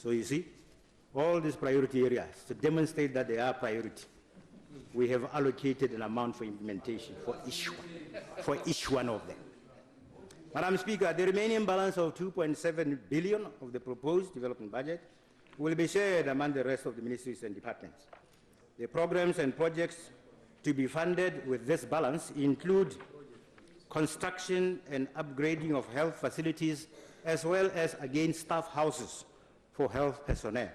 So you see, all these priority areas, to demonstrate that they are priority, we have allocated an amount for implementation for each one of them. Madam Speaker, the remaining balance of 2.7 billion of the proposed development budget will be shared among the rest of the ministries and departments. The programs and projects to be funded with this balance include construction and upgrading of health facilities, as well as, again, staff houses for health personnel,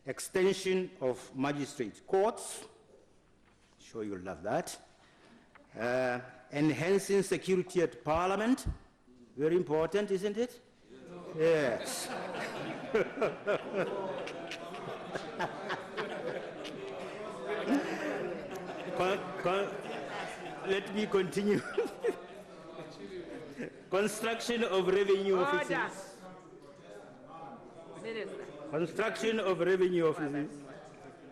extension of magistrate courts, sure you'll love that, enhancing security at Parliament, very important, isn't it? Yes. Let me continue. Construction of revenue offices. Construction of revenue offices.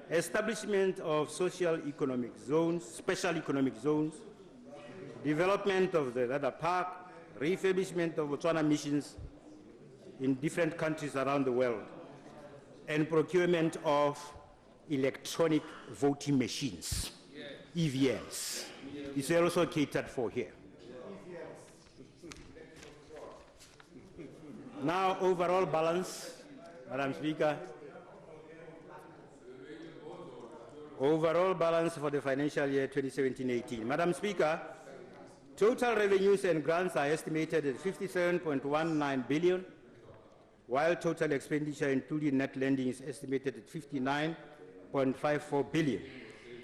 Establishment of social economic zones, special economic zones. Development of the Rada Park. Refurbishment of Botswana missions in different countries around the world. And procurement of electronic voting machines, EVMs. Is also catered for here. Now, overall balance, Madam Speaker. Overall balance for the financial year 2017-18. Madam Speaker, total revenues and grants are estimated at 57.19 billion, while total expenditure, including net lending, is estimated at 59.54 billion,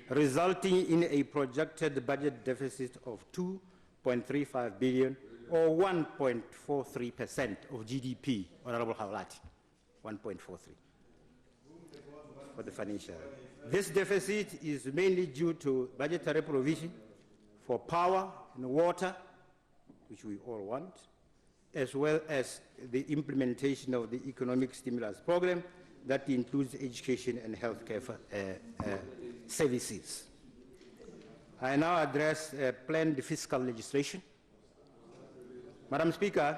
resulting in a projected budget deficit of 2.35 billion, or 1.43% of GDP, Honorable Hawlati, 1.43 for the financial year. This deficit is mainly due to budgetary provision for power and water, which we all want, as well as the implementation of the economic stimulus program that includes education and healthcare services. I now address planned fiscal legislation. Madam Speaker,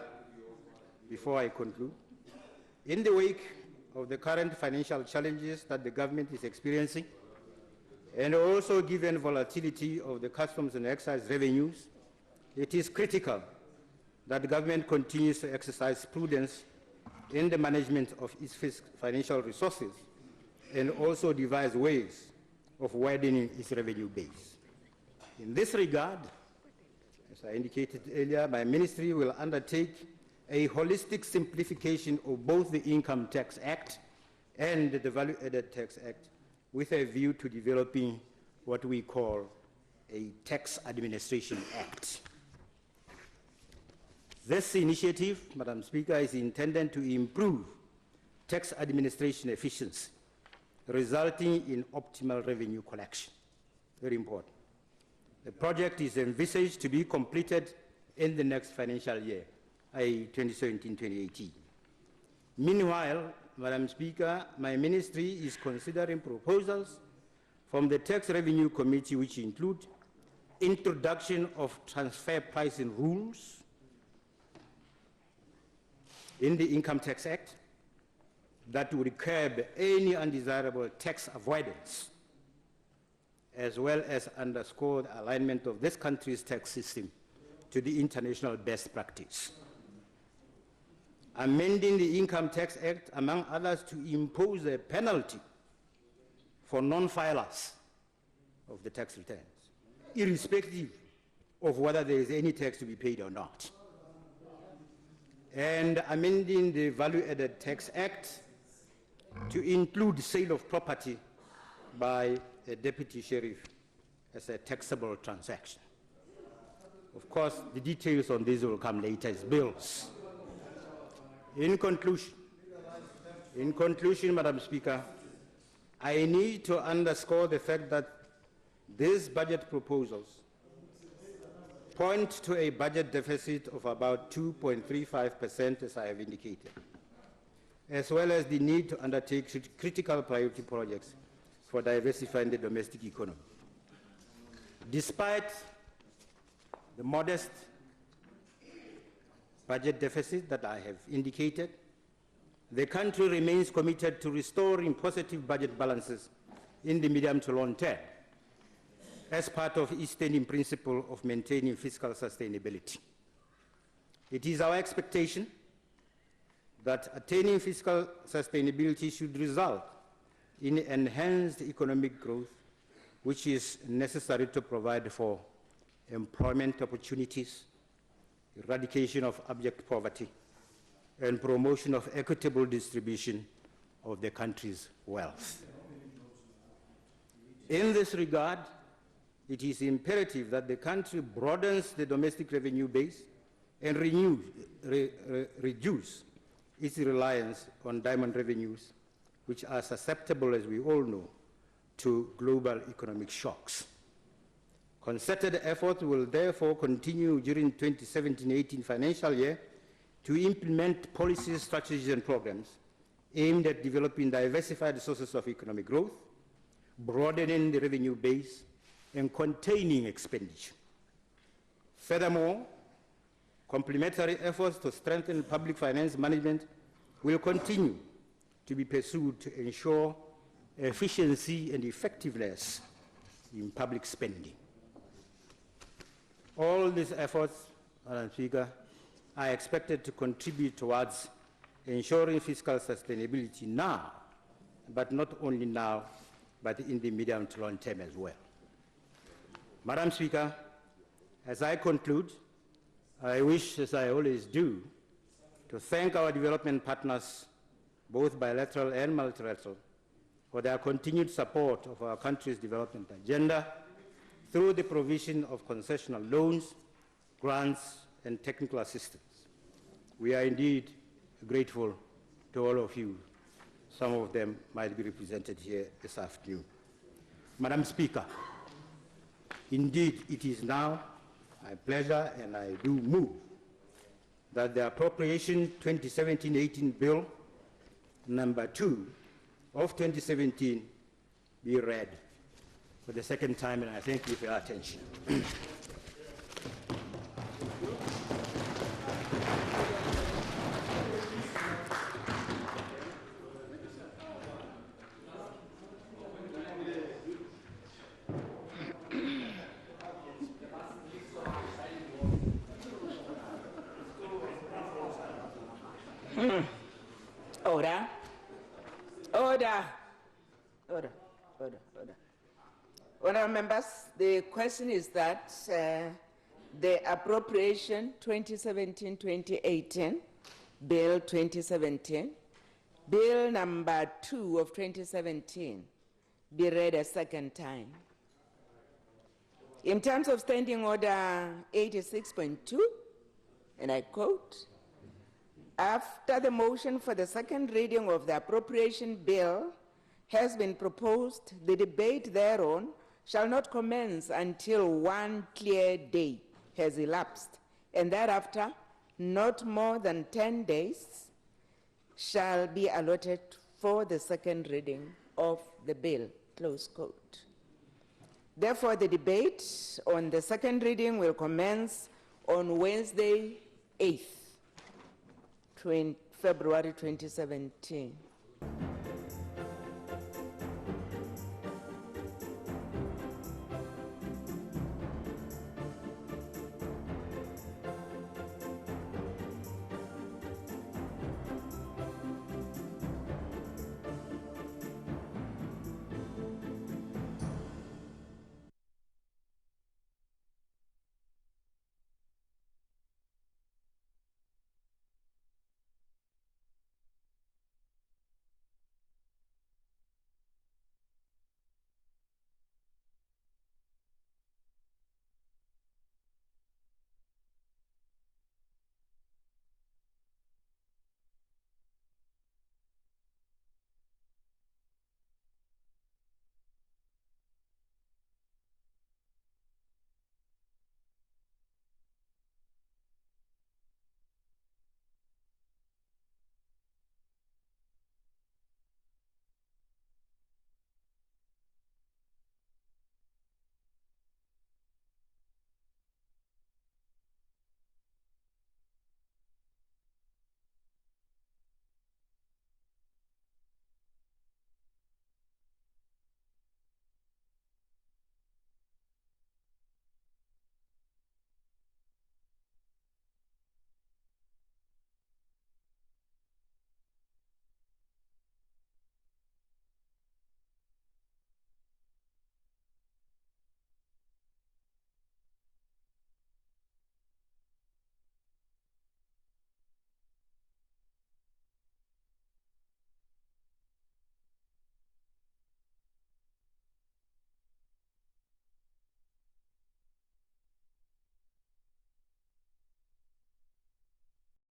before I conclude, in the wake of the current financial challenges that the government is experiencing, and also given volatility of the customs and excise revenues, it is critical that the government continues to exercise prudence in the management of its financial resources and also devise ways of widening its revenue base. In this regard, as I indicated earlier, my ministry will undertake a holistic simplification of both the Income Tax Act and the Value-Added Tax Act with a view to developing what we call a Tax Administration Act. This initiative, Madam Speaker, is intended to improve tax administration efficiency, resulting in optimal revenue collection. Very important. The project is envisaged to be completed in the next financial year, i.e. 2017-2018. Meanwhile, Madam Speaker, my ministry is considering proposals from the Tax Revenue Committee which include introduction of transfer pricing rules in the Income Tax Act that would curb any undesirable tax avoidance, as well as underscore the alignment of this country's tax system to the international best practice. Amending the Income Tax Act, among others, to impose a penalty for non-filers of the tax returns, irrespective of whether there is any tax to be paid or not. And amending the Value-Added Tax Act to include sale of property by a deputy sheriff as a taxable transaction. Of course, the details on this will come later as bills. In conclusion, Madam Speaker, I need to underscore the fact that these budget proposals point to a budget deficit of about 2.35%, as I have indicated, as well as the need to undertake critical priority projects for diversifying the domestic economy. Despite the modest budget deficit that I have indicated, the country remains committed to restoring positive budget balances in the medium to long term as part of its standing principle of maintaining fiscal sustainability. It is our expectation that attaining fiscal sustainability should result in enhanced economic growth, which is necessary to provide for employment opportunities, eradication of abject poverty, and promotion of equitable distribution of the country's wealth. In this regard, it is imperative that the country broadens the domestic revenue base and reduce its reliance on diamond revenues, which are susceptible, as we all know, to global economic shocks. Concerted efforts will therefore continue during the 2017-18 financial year to implement policies, strategies, and programs aimed at developing diversified sources of economic growth, broadening the revenue base, and containing expenditure. Furthermore, complementary efforts to strengthen public finance management will continue to be pursued to ensure efficiency and effectiveness in public spending. All these efforts, Madam Speaker, are expected to contribute towards ensuring fiscal sustainability now, but not only now, but in the medium to long term as well. Madam Speaker, as I conclude, I wish, as I always do, to thank our development partners, both bilateral and multilateral, for their continued support of our country's development agenda through the provision of concessional loans, grants, and technical assistance. We are indeed grateful to all of you. Some of them might be represented here this afternoon. Madam Speaker, indeed it is now my pleasure, and I do move, that the Appropriation 2017-18 Bill number 2 of 2017 be read for the second time, and I thank you for your attention. Order. Order. Order. Order. Order. Honourable members, the question is that the Appropriation 2017-2018, Bill 2017, Bill number 2 of 2017, be read a second time. In terms of Standing Order 86.2, and I quote, after the motion for the second reading of the appropriation bill has been proposed, the debate thereon shall not commence until one clear day has elapsed, and thereafter not more than 10 days shall be allotted for the second reading of the bill, close quote. Therefore, the debate on the second reading will commence on Wednesday, 8th February 2017.